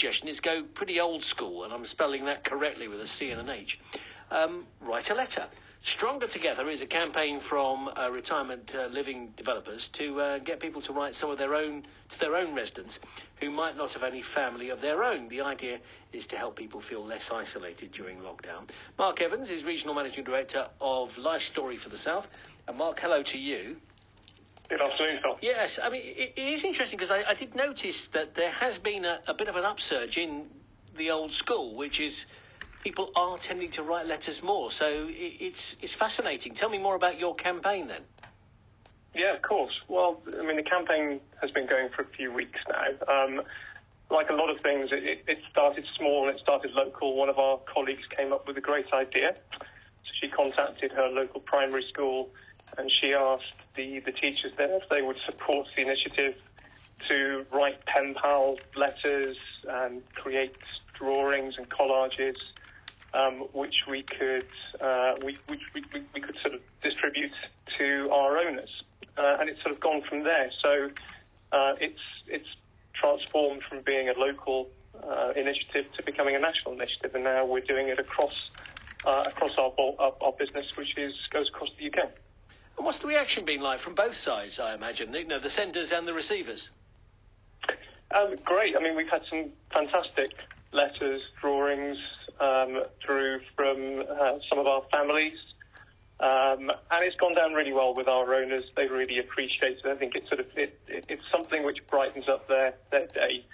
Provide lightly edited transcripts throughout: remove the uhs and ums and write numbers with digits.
suggestion is go pretty old school, and I'm spelling that correctly with a C and an H. Write a letter. Stronger Together is a campaign from retirement living developers to get people to write some of their own to their own residents who might not have any family of their own. The idea is to help people feel less isolated during lockdown. Mark Evans is Regional Managing Director of Life Story for the South. And Mark, hello to you. Good afternoon, Phil. Yes, I mean, it is interesting because I did notice that there has been a bit of an upsurge in the old school, which is people are tending to write letters more. So it's fascinating. Tell me more about your campaign then. Yeah, of course. Well, I mean, the campaign has been going for a few weeks now. Like a lot of things, it started small and it started local. One of our colleagues came up with a great idea. So she contacted her local primary school and she asked the teachers there if they would support the initiative to write pen pal letters and create drawings and collages, which we could sort of distribute to our owners, and it's sort of gone from there. So it's transformed from being a local initiative to becoming a national initiative, and now we're doing it across our business, which goes across the UK. And what's the reaction been like from both sides? I imagine, you know, the senders and the receivers. Great. I mean, we've had some fantastic letters, drawings through from some of our families, and it's gone down really well with our owners. They really appreciate it. I think it's something which brightens up their day.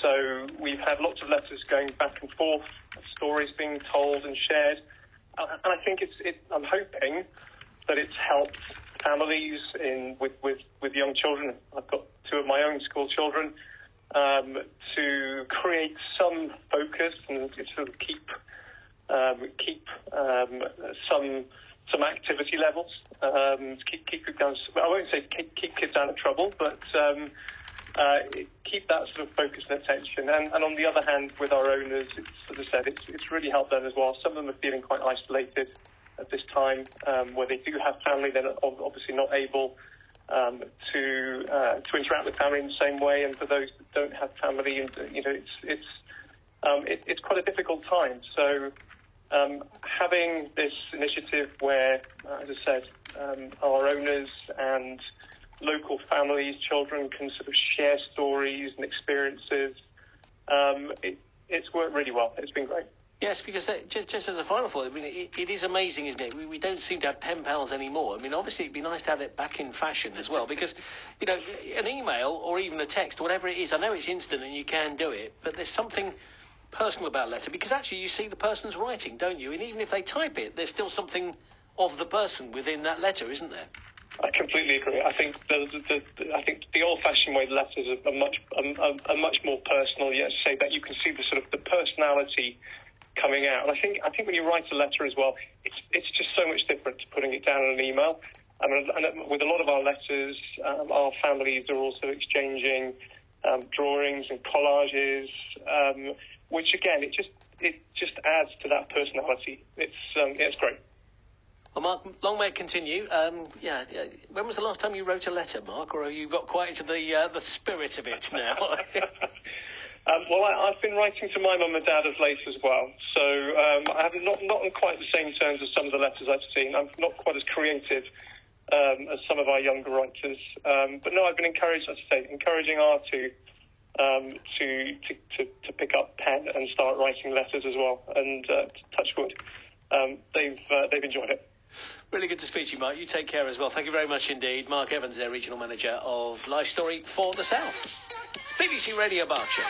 So we've had lots of letters going back and forth, stories being told and shared, and I think I'm hoping that it's helped families with young children. I've got two of my own school children. To create some focus and sort of keep some activity levels, to keep it down. I won't say keep kids out of trouble, but keep that sort of focus and attention. And on the other hand, with our owners, as I said, it's really helped them as well. Some of them are feeling quite isolated at this time, where they do have family. They're obviously not able to interact with family in the same way, and for those that don't have family, and it's quite a difficult time. So having this initiative where, as I said, our owners and local families, children can sort of share stories and experiences, it's worked really well. It's been great. Yes, because just as a final thought, I mean, it is amazing, isn't it? We don't seem to have pen pals anymore. I mean, obviously, it'd be nice to have it back in fashion as well, because, you know, an email or even a text, whatever it is, I know it's instant and you can do it, but there's something personal about a letter, because actually you see the person's writing, don't you? And even if they type it, there's still something of the person within that letter, isn't there? I completely agree. I think the old-fashioned way the letters are much more personal. You say that you can see the sort of the personality coming out. And I think when you write a letter as well, it's just so much different to putting it down in an email. And with a lot of our letters, our families are also exchanging drawings and collages, which again, it just adds to that personality. It's great. Well, Mark, long may it continue. When was the last time you wrote a letter, Mark, or have you got quite into the spirit of it now? Well, I've been writing to my mum and dad of late as well, so I have not on quite the same terms as some of the letters I've seen. I'm not quite as creative as some of our younger writers, but no, I've been encouraging Artu to pick up pen and start writing letters as well, and touch wood, they've enjoyed it. Really good to speak to you, Mark. You take care as well. Thank you very much indeed. Mark Evans, there, Regional Manager of Life Story for the South. BBC Radio Berkshire.